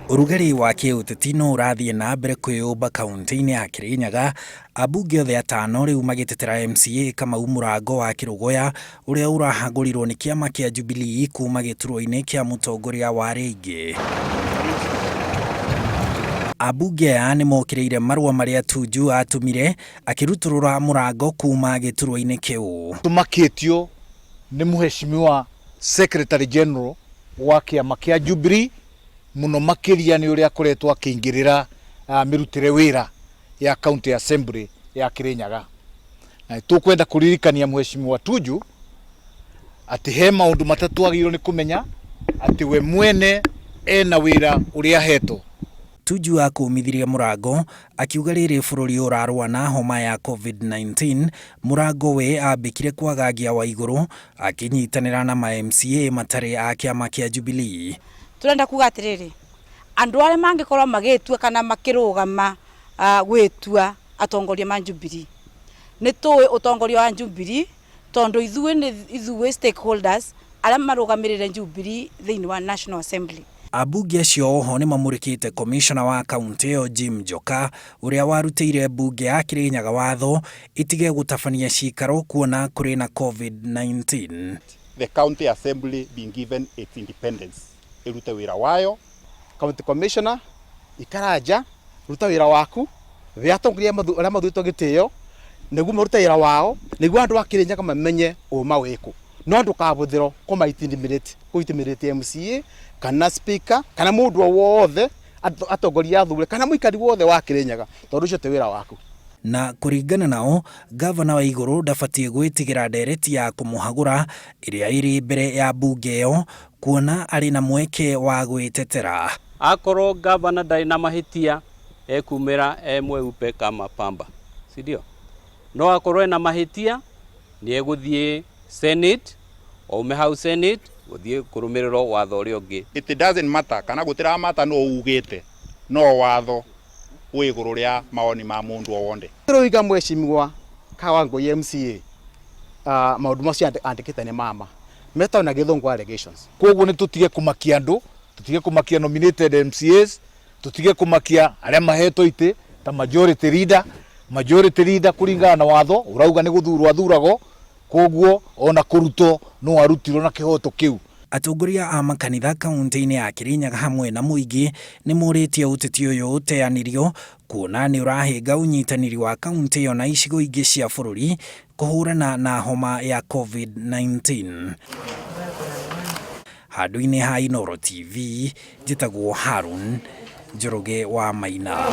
Urugari wa kiũteti no ũrathiĩ na mbere kwĩyũmba kaunti-inĩ ya Kirinyaga, ambunge othe atano rĩu magĩtetera MCA Kamau Mũrango wa Kĩrũgũya ũrĩa ũrahagũrirwo nĩ kĩama kĩa Jubilee kuma gĩturwa-inĩ kĩa mũtongoria wa rĩngĩ. Ambunge aya nĩ mokĩrĩire marũa marĩa Tuju atumire akĩrutũrũra Mũrango kuma gĩturwa-inĩ kĩu. Tumakĩtio nĩ Mheshimiwa Secretary General wa kĩama kĩa Jubilee muno makĩria nĩ ũrĩa akoretwo akĩingĩrĩra mĩrutĩre wĩra ya County Assembly ya Kirinyaga. Na tũkwenda kũririkania Mheshimiwa Tuju atĩ he maũndũ matatũ agĩrĩirwo nĩ kũmenya atĩ we mwene ena wĩra ũrĩa ahetwo. Tuju akũmithirie Mũrango akiuga rĩrĩ bũrũri ũrarũa na homa ya COVID-19, Mũrango we ambĩkire kwagagia Waigũrũ akĩnyitanĩra na ma-MCA matarĩ a kĩama kĩa Jubilee. Turenda kuga atiriri andu arĩa mangĩkorwo magĩtua kana makĩrũgama gwĩtua atongoria ma Jubilee nĩ tũĩ ũtongoria wa Jubilee tondũ ithuĩ stakeholders arĩa marũgamĩrĩire Jubilee thĩinĩ wa National Assembly. Ambunge acio oho nĩ mamũrĩkĩte commissioner wa kaunti ĩyo Jim Njoka ũrĩa warutĩire mbunge ya Kirinyaga watho itige gũtabania cikaro kuona kũrĩ na COVID-19. The County Assembly being given its independence. Iruta wira wayo, county commissioner ikaraja ruta wira waku we atongoria arĩa mathutwo gĩtĩo nĩguo maruta wira wao nĩguo andũ a Kirinyaga mamenye ũma wĩkũ no andũ kabũthĩro kũitimĩrĩtie MCA kana speaker kana mũndũ wothe atongoria athure kana mũikari wothe wa Kirinyaga tondũ ũcio ti wira waku. Na kũringana nao, gavana Waigũrũ ndabatiĩ gwĩtigĩra ndereti ya kũmũhagũra ĩrĩa ĩrĩ mbere ya mbunge ĩyo kuona arĩ na mweke wa gwĩtetera. Akorwo gavana ndarĩ na mahĩtia ekumĩra mweupe kama pamba, si ndio? No akorwo ena mahĩtia nĩ egũthiĩ Senate oume hau Senate gũthiĩ kũrũmĩrĩrwo watho ũrĩa ũngĩ. It doesn't matter kana gũtiramata no ugĩte no watho wĩgũrũ rĩa maoni ma mũndũ o wothe. Tũroiga Mheshimiwa Kawangũi MCA maũndũ macio andĩkĩte nĩ mama metao na gĩthũngũ allegations. Koguo nĩ tũtige kũmakia andũ, tũtige kũmakia nominated MCAs, tũtige kũmakia arĩa mahetwo itĩ ta majority leader kũringana na watho ũrauga nĩ gũthurwo athuragwo, koguo ona kũrutwo no arutirwo na kĩhoto kĩu. Atongoria a makanitha kaunti-inĩ ya Kirinyaga hamwe na mũingĩ nĩ morĩtie ũteti ũyũ ũteanĩrio kuona nĩ ũrahĩnga ũnyitanĩri wa kaunti ĩyo na icigo ingĩ cia bũrũri kũhũrana na homa ya COVID-19. Handũ-inĩ ha Inooro TV, njĩtagwo Harun Njoroge wa Maina.